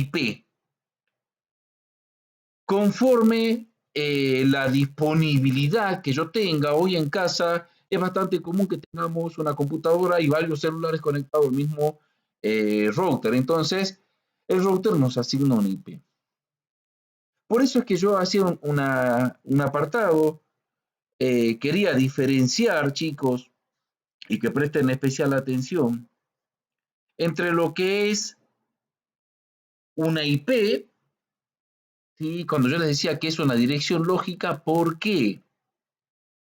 IP. Conforme la disponibilidad que yo tenga hoy en casa, es bastante común que tengamos una computadora y varios celulares conectados al mismo router. Entonces, el router nos asigna un IP. Por eso es que yo hacía un apartado, quería diferenciar, chicos, y que presten especial atención, entre lo que es una IP, ¿sí? Cuando yo les decía que es una dirección lógica, ¿por qué?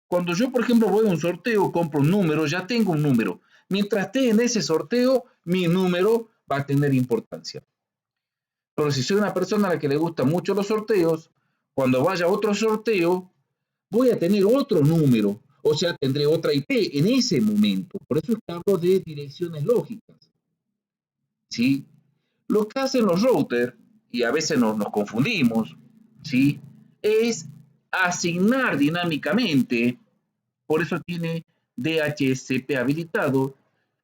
Cuando yo, por ejemplo, voy a un sorteo, compro un número, ya tengo un número. Mientras esté en ese sorteo, mi número va a tener importancia. Pero si soy una persona a la que le gustan mucho los sorteos, cuando vaya a otro sorteo, voy a tener otro número. O sea, tendré otra IP en ese momento. Por eso es que hablo de direcciones lógicas. ¿Sí? Lo que hacen los routers, y a veces nos confundimos, ¿sí? Es asignar dinámicamente, por eso tiene DHCP habilitado,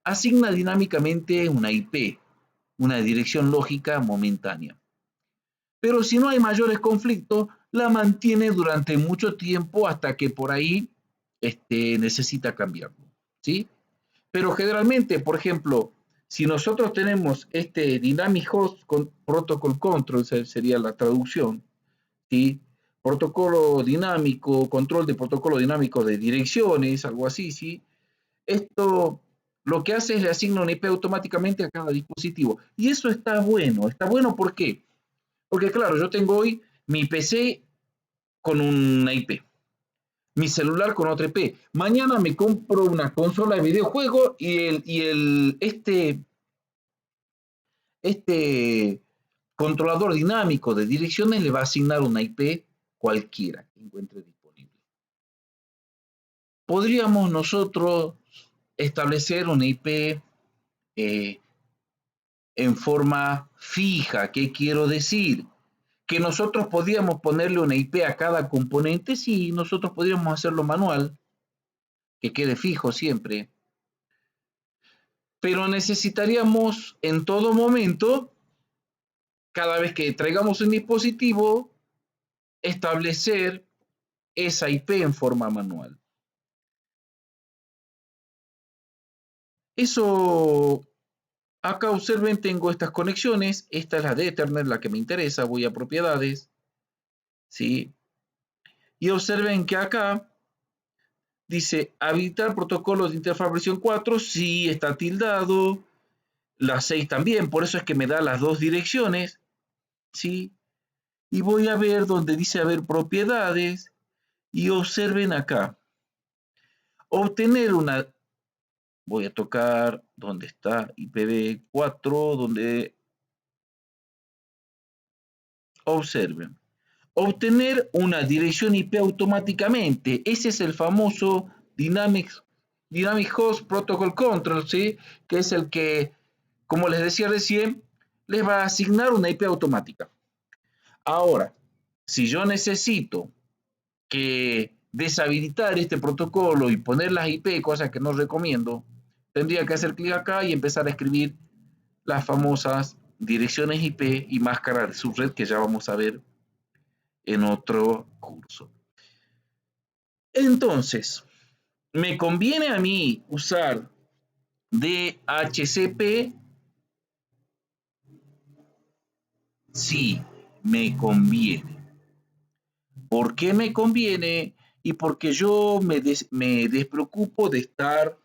asigna dinámicamente una IP, una dirección lógica momentánea. Pero si no hay mayores conflictos, la mantiene durante mucho tiempo hasta que por ahí necesita cambiarlo, ¿sí? Pero generalmente, por ejemplo, si nosotros tenemos este Dynamic Host Protocol Control, sería la traducción, ¿sí? Protocolo dinámico, control de protocolo dinámico de direcciones, algo así, ¿sí? Esto lo que hace es le asigna una IP automáticamente a cada dispositivo. Y eso está bueno ¿por qué? Porque claro, yo tengo hoy mi PC con una IP, mi celular con otra IP. Mañana me compro una consola de videojuego este controlador dinámico de direcciones le va a asignar una IP cualquiera que encuentre disponible. Podríamos nosotros establecer una IP en forma fija. ¿Qué quiero decir? Que nosotros podíamos ponerle una IP a cada componente, sí, nosotros podríamos hacerlo manual, que quede fijo siempre, pero necesitaríamos en todo momento, cada vez que traigamos un dispositivo, establecer esa IP en forma manual. Eso, acá observen, tengo estas conexiones, esta es la de Ethernet, la que me interesa, voy a propiedades, ¿sí? Y observen que acá dice habilitar protocolo de interfaz versión 4, sí está tildado, la 6 también, por eso es que me da las dos direcciones, ¿sí? Y voy a ver donde dice a ver propiedades y observen acá, obtener una, voy a tocar donde está IPv4, donde observen, obtener una dirección IP automáticamente, ese es el famoso Dynamic Host Protocol Control, ¿sí? Que es el que, como les decía recién, les va a asignar una IP automática. Ahora, si yo necesito que deshabilitar este protocolo y poner las IP, cosa que no recomiendo, tendría que hacer clic acá y empezar a escribir las famosas direcciones IP y máscara de subred que ya vamos a ver en otro curso. Entonces, ¿me conviene a mí usar DHCP? Sí, me conviene. ¿Por qué me conviene? Y porque yo me despreocupo de estar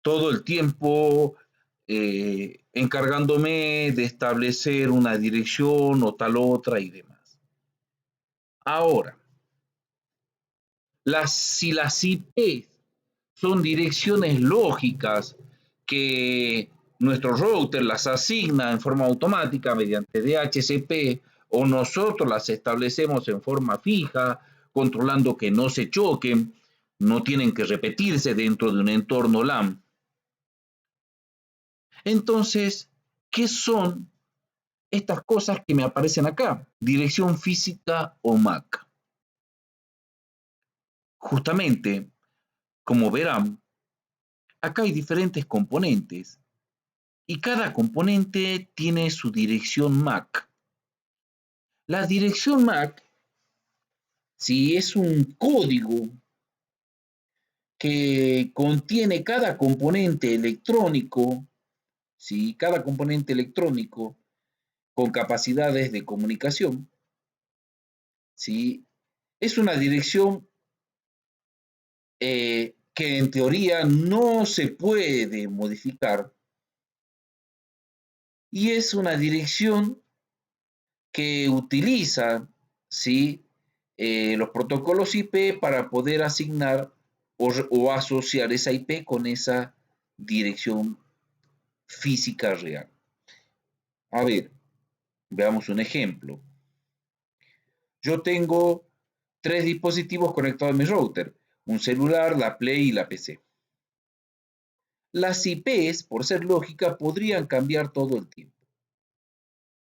todo el tiempo encargándome de establecer una dirección o tal otra y demás. Ahora, si las IP son direcciones lógicas que nuestro router las asigna en forma automática mediante DHCP o nosotros las establecemos en forma fija, controlando que no se choquen, no tienen que repetirse dentro de un entorno LAN. Entonces, ¿qué son estas cosas que me aparecen acá? Dirección física o MAC. Justamente, como verán, acá hay diferentes componentes y cada componente tiene su dirección MAC. La dirección MAC, si es un código que contiene cada componente electrónico, ¿sí? Cada componente electrónico con capacidades de comunicación, ¿sí? Es una dirección que en teoría no se puede modificar y es una dirección que utiliza, ¿sí? Los protocolos IP para poder asignar o asociar esa IP con esa dirección física real. A ver, veamos un ejemplo. Yo tengo 3 dispositivos conectados a mi router, un celular, la Play y la PC. Las IPs, por ser lógica, podrían cambiar todo el tiempo,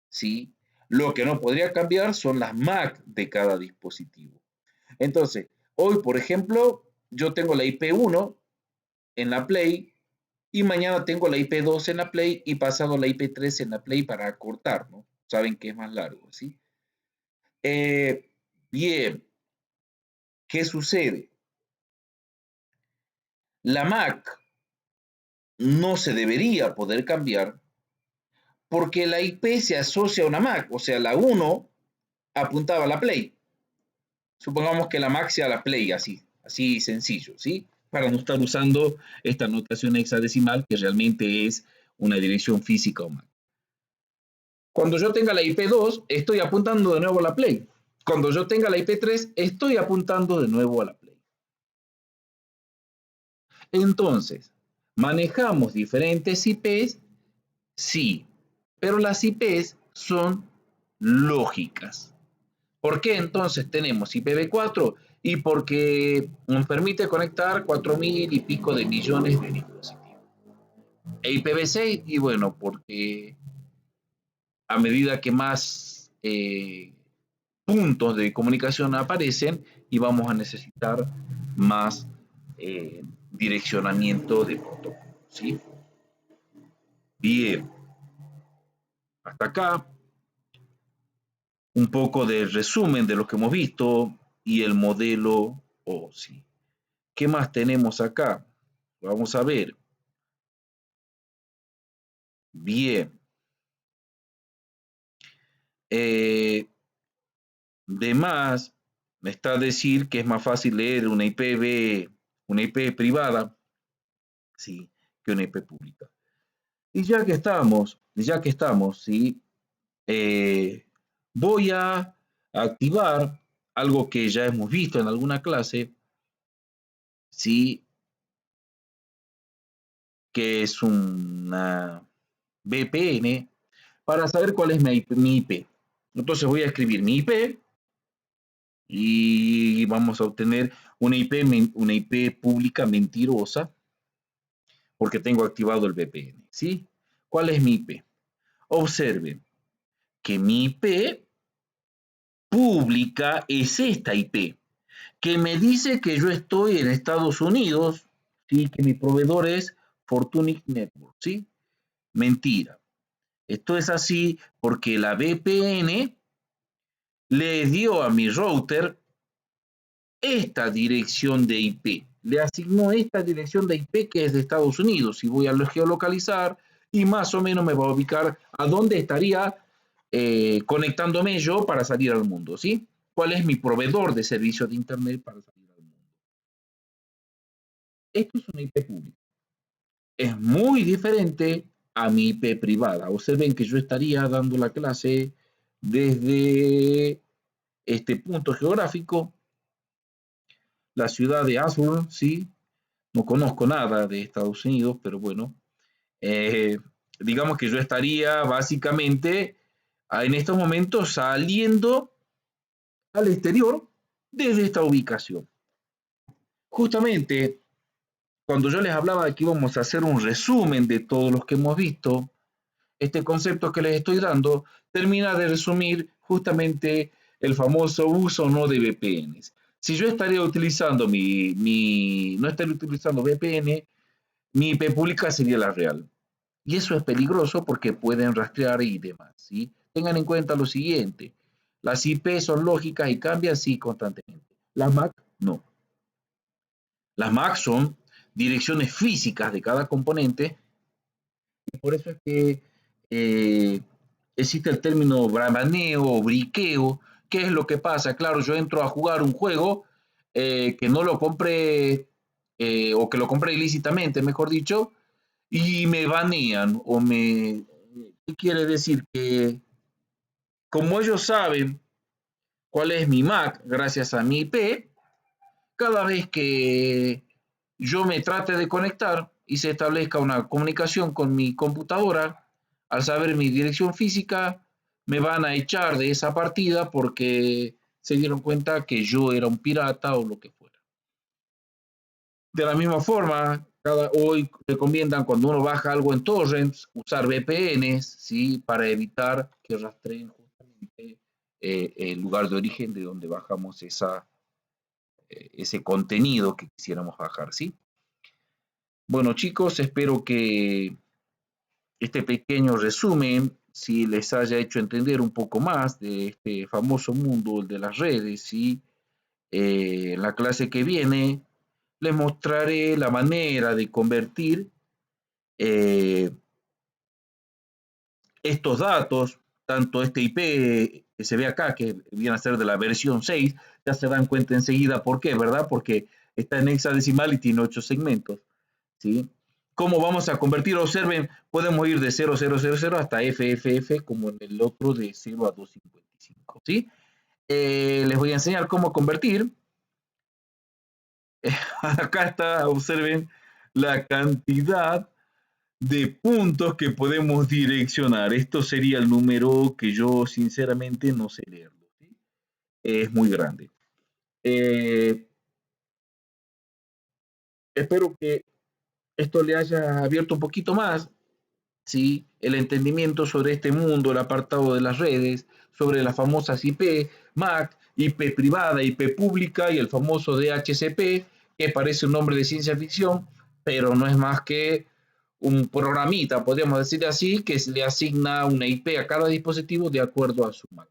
¿sí? Lo que no podría cambiar son las MAC de cada dispositivo. Entonces, hoy, por ejemplo, yo tengo la IP1 en la Play y mañana tengo la IP2 en la Play y pasado la IP3 en la Play para acortar, ¿no? Saben que es más largo, ¿sí? Bien, ¿qué sucede? La MAC no se debería poder cambiar porque la IP se asocia a una MAC, o sea, la 1 apuntaba a la Play. Supongamos que la MAC sea la Play, así sencillo, ¿sí? Para no estar usando esta notación hexadecimal que realmente es una dirección física o MAC. Cuando yo tenga la IP2, estoy apuntando de nuevo a la Play. Cuando yo tenga la IP3, estoy apuntando de nuevo a la Play. Entonces, manejamos diferentes IPs, sí, pero las IPs son lógicas. ¿Por qué entonces tenemos IPv4? Y porque nos permite conectar 4.000 y pico de millones de dispositivos. E IPv6, y bueno, porque a medida que más puntos de comunicación aparecen y vamos a necesitar más direccionamiento de protocolo, ¿sí? Bien, hasta acá un poco de resumen de lo que hemos visto y el modelo OSI. ¿Qué más tenemos acá? Vamos a ver. Bien. De más, me está a decir que es más fácil leer una una IP privada, sí, que una IP pública. Y ya que estamos, sí, voy a activar algo que ya hemos visto en alguna clase, sí, que es una VPN para saber cuál es mi IP. Entonces voy a escribir mi IP y vamos a obtener una IP pública mentirosa porque tengo activado el VPN, ¿sí? ¿Cuál es mi IP? Observen que mi IP pública es esta IP, que me dice que yo estoy en Estados Unidos, ¿sí? Que mi proveedor es Fortunic Network, ¿sí? Mentira. Esto es así porque la VPN le dio a mi router esta dirección de IP. Le asignó esta dirección de IP que es de Estados Unidos y voy a geolocalizar y más o menos me va a ubicar a dónde estaría conectándome yo para salir al mundo, ¿sí? ¿Cuál es mi proveedor de servicio de Internet para salir al mundo? Esto es una IP pública. Es muy diferente a mi IP privada. Observen que yo estaría dando la clase desde este punto geográfico, la ciudad de Ashburn, ¿sí? No conozco nada de Estados Unidos, pero bueno, eh, digamos que yo estaría básicamente en estos momentos saliendo al exterior desde esta ubicación. Justamente cuando yo les hablaba de que íbamos a hacer un resumen de todos los que hemos visto, este concepto que les estoy dando termina de resumir justamente el famoso uso o no de VPNs. Si yo estaría utilizando no estaría utilizando VPN, mi IP pública sería la real. Y eso es peligroso porque pueden rastrear y demás, ¿sí? Tengan en cuenta lo siguiente, las IP son lógicas y cambian, sí, constantemente. Las MAC, no. Las MAC son direcciones físicas de cada componente y por eso es que eh, existe el término brabaneo o briqueo. ¿Qué es lo que pasa? Claro, yo entro a jugar un juego que no lo compré o que lo compré ilícitamente, mejor dicho, y me banean o me... ¿Qué quiere decir? Que como ellos saben cuál es mi MAC gracias a mi IP, cada vez que yo me trate de conectar y se establezca una comunicación con mi computadora, al saber mi dirección física, me van a echar de esa partida porque se dieron cuenta que yo era un pirata o lo que fuera. De la misma forma, hoy recomiendan cuando uno baja algo en torrents, usar VPNs, ¿sí? Para evitar que rastreen justamente el lugar de origen de donde bajamos ese contenido que quisiéramos bajar, ¿sí? Bueno, chicos, espero que este pequeño resumen, si les haya hecho entender un poco más de este famoso mundo de las redes, ¿sí? En la clase que viene les mostraré la manera de convertir eh, estos datos, tanto este IP que se ve acá, que viene a ser de la versión 6, ya se dan cuenta enseguida por qué, ¿verdad? Porque está en hexadecimal y tiene 8 segmentos, ¿sí? ¿Cómo vamos a convertir? Observen, podemos ir de 0000 hasta FFF, como en el otro de 0 a 255, ¿sí? Les voy a enseñar cómo convertir. Acá está, observen la cantidad de puntos que podemos direccionar. Esto sería el número que yo sinceramente no sé leerlo, ¿sí? Es muy grande. Espero que esto le haya abierto un poquito más, ¿sí? El entendimiento sobre este mundo, el apartado de las redes, sobre las famosas IP, MAC, IP privada, IP pública y el famoso DHCP, que parece un nombre de ciencia ficción, pero no es más que un programita, podríamos decir así, que le asigna una IP a cada dispositivo de acuerdo a su MAC.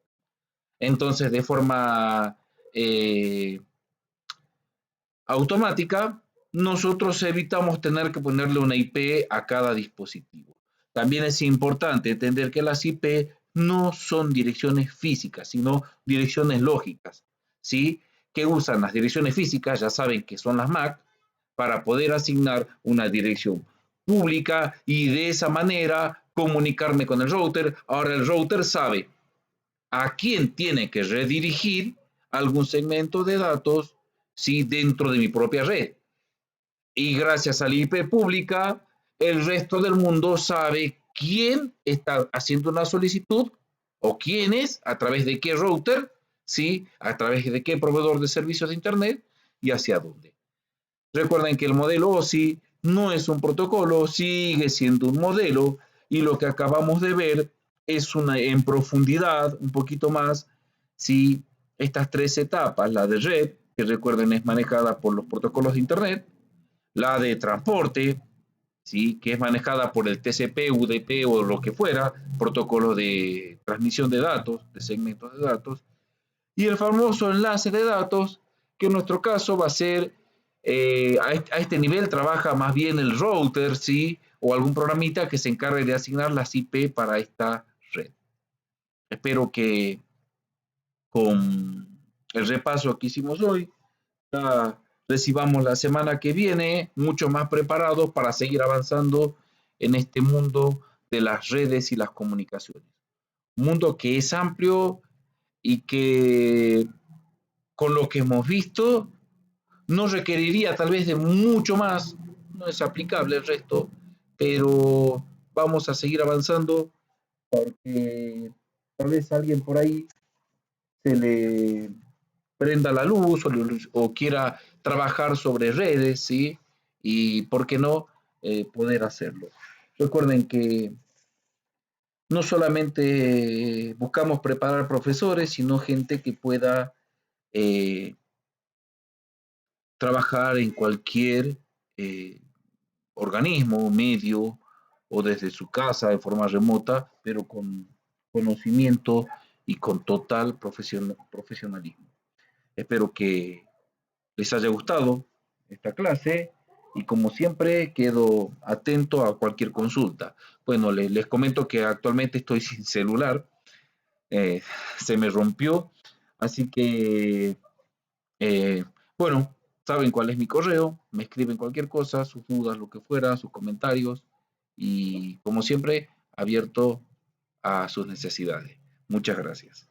Entonces, de forma eh, automática, nosotros evitamos tener que ponerle una IP a cada dispositivo. También es importante entender que las IP no son direcciones físicas, sino direcciones lógicas, ¿sí? Que usan las direcciones físicas, ya saben que son las MAC, para poder asignar una dirección pública y de esa manera comunicarme con el router. Ahora el router sabe a quién tiene que redirigir algún segmento de datos, ¿sí? Dentro de mi propia red. Y gracias a la IP pública, el resto del mundo sabe quién está haciendo una solicitud o quiénes, a través de qué router, ¿sí? A través de qué proveedor de servicios de Internet y hacia dónde. Recuerden que el modelo OSI no es un protocolo, sigue siendo un modelo y lo que acabamos de ver es una en profundidad, un poquito más, si estas tres etapas, la de red, que recuerden es manejada por los protocolos de Internet, la de transporte, ¿sí? Que es manejada por el TCP, UDP o lo que fuera, protocolo de transmisión de datos, de segmentos de datos, y el famoso enlace de datos, que en nuestro caso va a ser, a este nivel trabaja más bien el router, ¿sí? O algún programita que se encargue de asignar las IP para esta red. Espero que con el repaso que hicimos hoy, ya recibamos la semana que viene mucho más preparados para seguir avanzando en este mundo de las redes y las comunicaciones. Un mundo que es amplio y que con lo que hemos visto no requeriría tal vez de mucho más, no es aplicable el resto, pero vamos a seguir avanzando porque tal vez alguien por ahí se le prenda la luz o quiera trabajar sobre redes, ¿sí? Y por qué no poder hacerlo. Recuerden que no solamente buscamos preparar profesores, sino gente que pueda eh, trabajar en cualquier organismo, medio o desde su casa de forma remota, pero con conocimiento y con total profesionalismo. Espero que les haya gustado esta clase y como siempre quedo atento a cualquier consulta. Bueno, les comento que actualmente estoy sin celular, eh, se me rompió, así que, eh, bueno, saben cuál es mi correo, me escriben cualquier cosa, sus dudas, lo que fuera, sus comentarios y como siempre, abierto a sus necesidades. Muchas gracias.